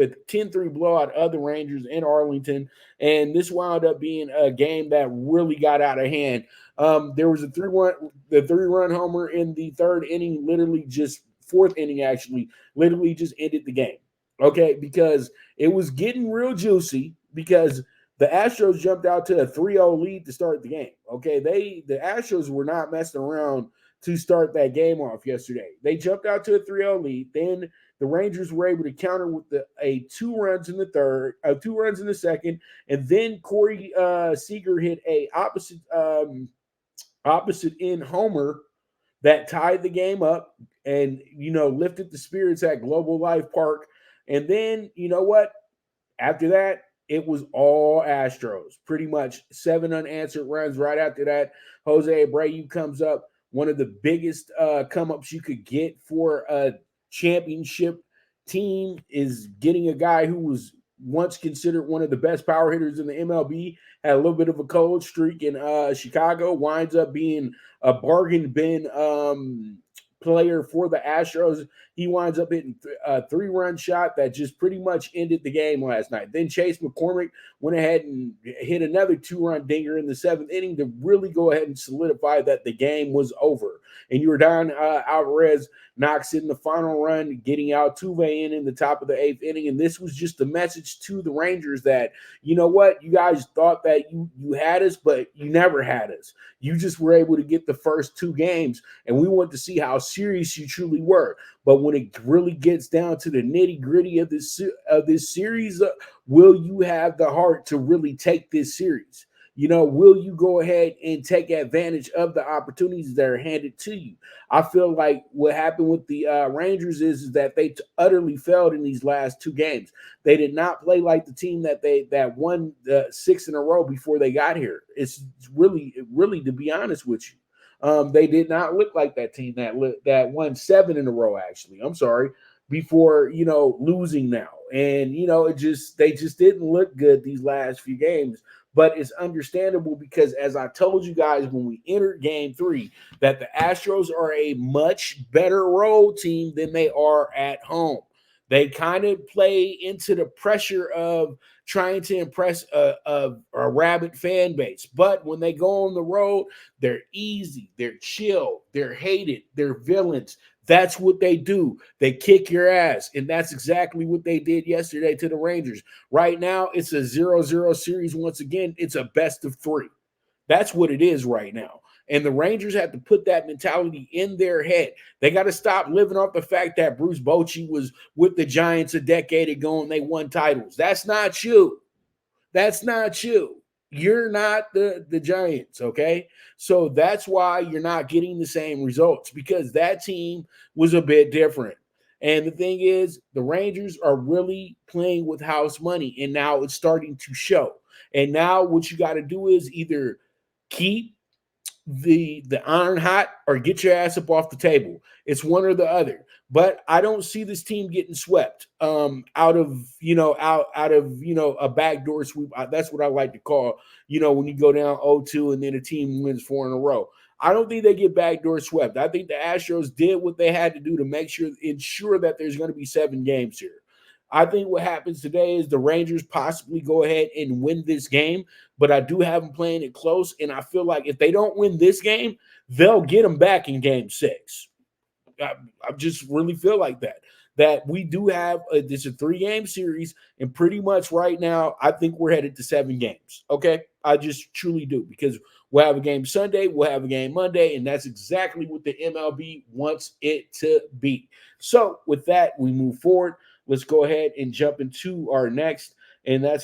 with 10-3 blowout of the Rangers in Arlington. And this wound up being a game that really got out of hand. There was the 3-run homer in the third inning, literally just fourth inning, actually, literally just ended the game. Okay, because it was getting real juicy because the Astros jumped out to a 3-0 lead to start the game. Okay, the Astros were not messing around to start that game off yesterday. They jumped out to a 3-0 lead. Then the Rangers were able to counter with a 2 runs in the third, 2 runs in the second, and then Corey Seager hit a opposite end homer that tied the game up and lifted the spirits at Global Life Park. And then you know what? After that, it was all Astros. Pretty much 7 unanswered runs right after that. Jose Abreu comes up, one of the biggest come-ups you could get for a championship team is getting a guy who was once considered one of the best power hitters in the MLB, had a little bit of a cold streak in Chicago, winds up being a bargain bin player for the Astros. He winds up hitting a 3-run shot that just pretty much ended the game last night. Then Chase McCormick went ahead and hit another 2-run dinger in the 7th inning to really go ahead and solidify that the game was over. And Yordan Alvarez knocks in the final run, getting Altuve in the top of the 8th inning. And this was just a message to the Rangers that, you know what, you guys thought that you had us, but you never had us. You just were able to get the first 2 games, and we want to see how serious you truly were. But when it really gets down to the nitty-gritty of this series, will you have the heart to really take this series? Will you go ahead and take advantage of the opportunities that are handed to you? I feel like what happened with the Rangers is that they utterly failed in these last 2 games. They did not play like the team that won 6 in a row before they got here. It's really, to be honest with you, they did not look like that team that won 7 in a row. Actually, I'm sorry, before losing now, and they just didn't look good these last few games. But it's understandable because, as I told you guys when we entered Game 3, that the Astros are a much better road team than they are at home. They kind of play into the pressure of trying to impress a rabid fan base. But when they go on the road, they're easy, they're chill, they're hated, they're villains. That's what they do. They kick your ass. And that's exactly what they did yesterday to the Rangers. Right now, it's a 0-0 series. Once again, it's a best of 3. That's what it is right now. And the Rangers have to put that mentality in their head. They got to stop living off the fact that Bruce Bochy was with the Giants a decade ago and they won titles. That's not you. That's not you. You're not the Giants, okay? So that's why you're not getting the same results, because that team was a bit different. And the thing is, the Rangers are really playing with house money, and now it's starting to show. And now what you got to do is either keep the iron hot or get your ass up off the table. It's one or the other. But I don't see this team getting swept out of a backdoor sweep. That's what I like to call, when you go down 0-2 and then a team wins 4 in a row. I don't think they get backdoor swept. I think the Astros did what they had to do to ensure that there's going to be 7 games here. I think what happens today is the Rangers possibly go ahead and win this game, but I do have them playing it close, and I feel like if they don't win this game, they'll get them back in Game 6. I just really feel like that we do have this a 3-game series, and pretty much right now, I think we're headed to 7 games. Okay, I just truly do, because we'll have a game Sunday, we'll have a game Monday, and that's exactly what the MLB wants it to be. So with that, we move forward. Let's go ahead and jump into our next, and that's